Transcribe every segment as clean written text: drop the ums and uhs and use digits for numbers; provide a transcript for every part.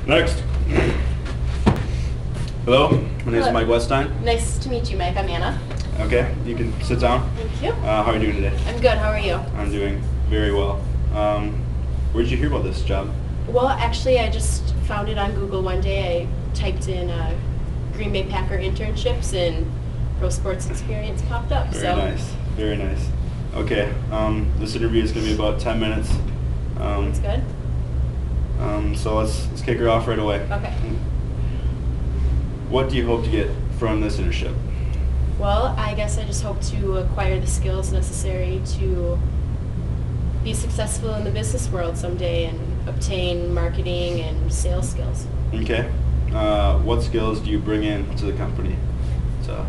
Next. Hello, my name is Mike Weststein. Nice to meet you, Mike. I'm Anna. Okay, you can sit down. Thank you. How are you doing today? I'm good. How are you? I'm doing very well. Where did you hear about this job? Well, actually, I just found it on Google one day. I typed in Green Bay Packer internships and pro sports experience popped up. Very nice. Very nice. Okay, this interview is going to be about 10 minutes. That's good. So let's kick her off right away. Okay. What do you hope to get from this internship? Well, I guess I just hope to acquire the skills necessary to be successful in the business world someday and obtain marketing and sales skills. Okay. What skills do you bring in to the company to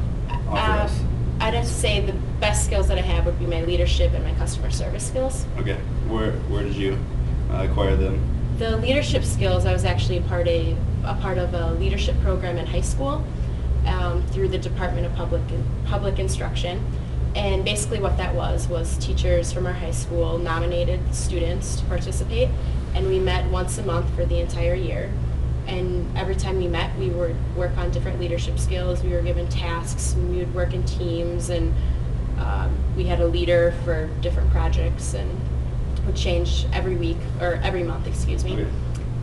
offer us? I'd have to say the best skills that I have would be my leadership and my customer service skills. Okay. Where did you acquire them? The leadership skills, I was actually a part of a leadership program in high school through the Department of Public Instruction. And basically what that was teachers from our high school nominated students to participate, and we met once a month for the entire year. And every time we met, we would work on different leadership skills. We were given tasks, and we would work in teams, and we had a leader for different projects, and would change every week, or every month, excuse me. Okay.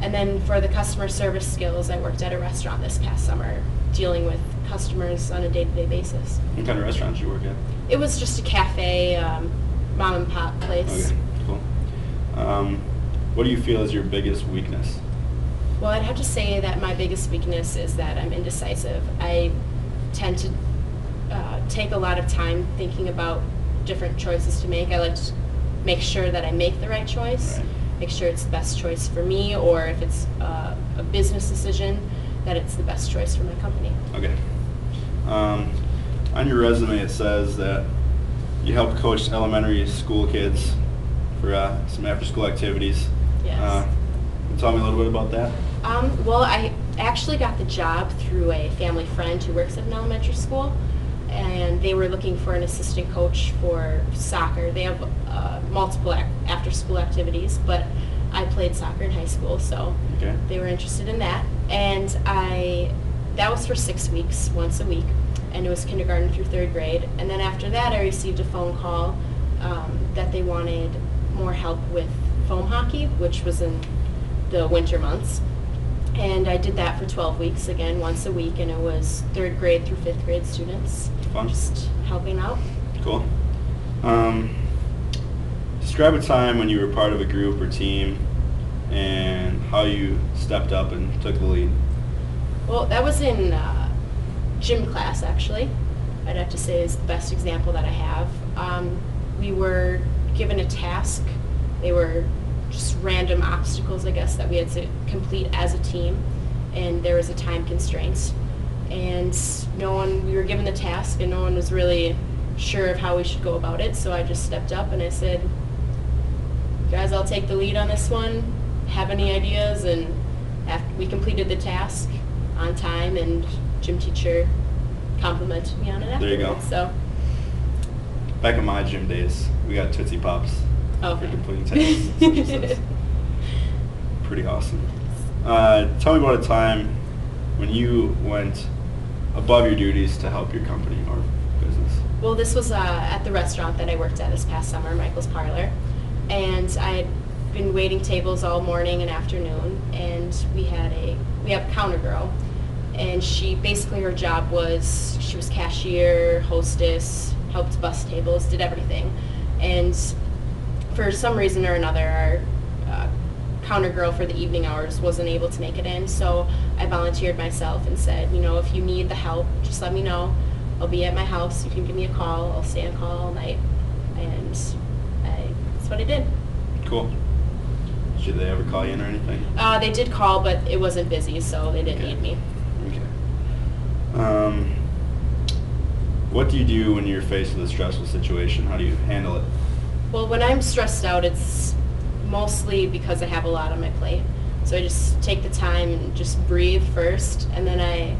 And then for the customer service skills, I worked at a restaurant this past summer, dealing with customers on a day-to-day basis. What kind of restaurant did you work at? It was just a cafe, mom and pop place. Okay, cool. What do you feel is your biggest weakness? Well, I'd have to say that my biggest weakness is that I'm indecisive. I tend to take a lot of time thinking about different choices to make. I like to make sure that I make the right choice, Right. make sure it's the best choice for me, or if it's a business decision, that it's the best choice for my company. Okay. On your resume, it says that you help coach elementary school kids for some after-school activities. Yes. Can you tell me a little bit about that? Well, I actually got the job through a family friend who works at an elementary school, and they were looking for an assistant coach for soccer. They have multiple after-school activities, but I played soccer in high school, so Okay. they were interested in that. And that was for 6 weeks, once a week, and it was kindergarten through 3rd grade. And then after that, I received a phone call that they wanted more help with foam hockey, which was in the winter months. And I did that for 12 weeks, again, once a week, and it was 3rd grade through 5th grade students. Fun. Just helping out. Cool. Describe a time when you were part of a group or team and how you stepped up and took the lead. Well, that was in gym class, actually. I'd have to say is the best example that I have. We were given a task. They were just random obstacles, I guess, that we had to complete as a team, and there was a time constraint. And we were given the task, and no one was really sure of how we should go about it, so I just stepped up and I said, guys, I'll take the lead on this one. Have any ideas? And after we completed the task on time, and gym teacher complimented me on it afterwards. There you go. So, Back in my gym days, we got Tootsie Pops for okay. completing tasks. such as this. Pretty awesome. Tell me about a time when you went above your duties to help your company or business. Well, this was at the restaurant that I worked at this past summer, Michael's Parlor, and I had been waiting tables all morning and afternoon, and we have a counter girl, and her job was she was cashier, hostess, helped bus tables, did everything, and for some reason or another, our counter girl for the evening hours wasn't able to make it in, so I volunteered myself and said, if you need the help, just let me know. I'll be at my house. You can give me a call. I'll stay on call all night, and that's what I did. Cool. Should they ever call you in or anything? They did call, but it wasn't busy, so they didn't need me. Okay. What do you do when you're faced with a stressful situation? How do you handle it? Well, when I'm stressed out, it's mostly because I have a lot on my plate. So I just take the time and just breathe first, and then I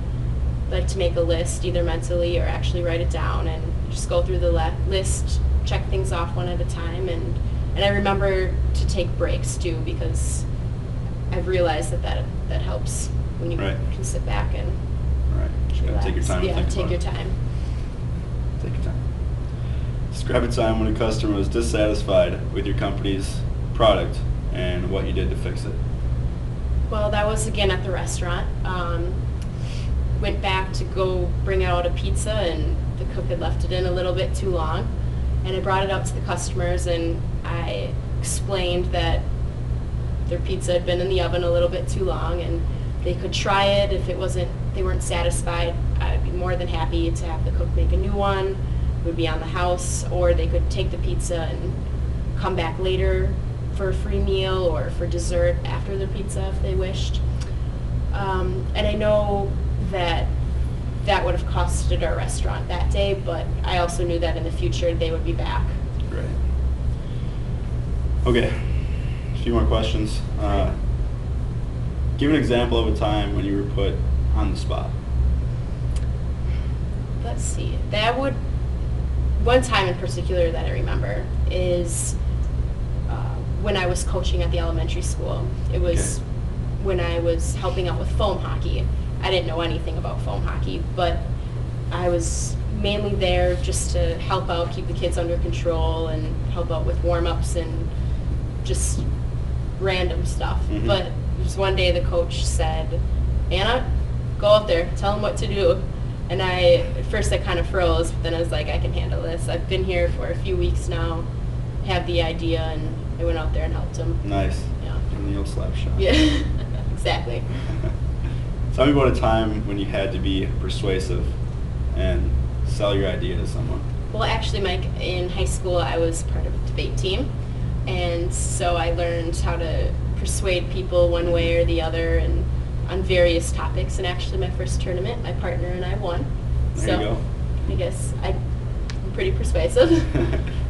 like to make a list, either mentally or actually write it down, and just go through the list, check things off one at a time, and I remember to take breaks too, because I've realized that helps when you Right. can sit back and Right. Just gotta take your relax. time. Yeah, and think take your about it. time. Take your time. Describe a time when a customer was dissatisfied with your company's product and what you did to fix it. Well, that was again at the restaurant. Went back to go bring out a pizza, and the cook had left it in a little bit too long. And I brought it out to the customers, and I explained that their pizza had been in the oven a little bit too long, and they could try it. If they weren't satisfied, I'd be more than happy to have the cook make a new one. It would be on the house, or they could take the pizza and come back later for a free meal or for dessert after their pizza if they wished. And I know that would have costed our restaurant that day, but I also knew that in the future they would be back. Great. Okay, a few more questions. Give an example of a time when you were put on the spot. Let's see. One time in particular that I remember is when I was coaching at the elementary school. It was when I was helping out with foam hockey. I didn't know anything about foam hockey, but I was mainly there just to help out, keep the kids under control, and help out with warm-ups and just random stuff. Mhm. But just one day the coach said, "Anna, go out there, tell them what to do." And at first I kind of froze, but then I was like, I can handle this. I've been here for a few weeks now, have the idea, and I went out there and helped him. Nice. Yeah. And the old slap shot. Yeah, exactly. Tell me about a time when you had to be persuasive and sell your idea to someone. Well, actually, Mike, in high school I was part of a debate team, and so I learned how to persuade people one way or the other, and on various topics. And actually, my first tournament, my partner and I won. There So you go. I guess I'm pretty persuasive.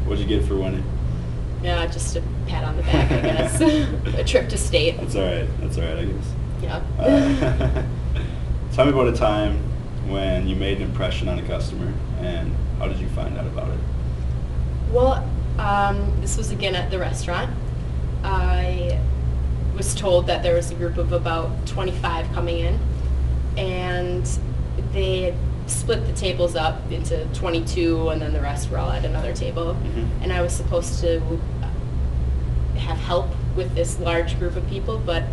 What'd you get for winning? Yeah, just a pat on the back, I guess. A trip to state. That's all right. That's all right, I guess. Yeah. Tell me about a time when you made an impression on a customer, and how did you find out about it? Well, this was again at the restaurant. I was told that there was a group of about 25 coming in, and they had split the tables up into 22, and then the rest were all at another table. Mhm. And I was supposed to have help with this large group of people, but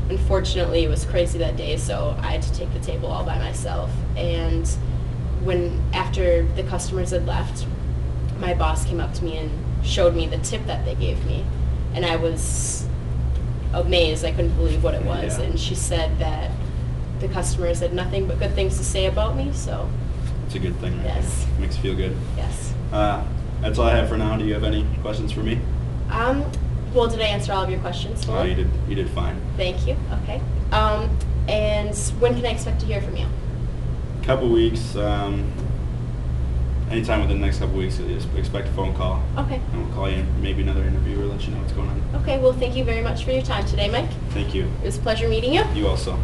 unfortunately it was crazy that day, so I had to take the table all by myself. And after the customers had left, my boss came up to me and showed me the tip that they gave me, and I was amazed. I couldn't believe what it was. Yeah. And she said that the customers had nothing but good things to say about me, so It's a good thing, right? Yes. Makes you feel good. yes. That's all I have for now. Do you have any questions for me? Well, did I answer all of your questions? Oh, you did fine. Thank you. Okay. And when can I expect to hear from you? Couple weeks, anytime within the next couple weeks, just expect a phone call. Okay. And we'll call you in, maybe another interview, or let you know what's going on. Okay, well, thank you very much for your time today, Mike. Thank you. It was a pleasure meeting you. You also.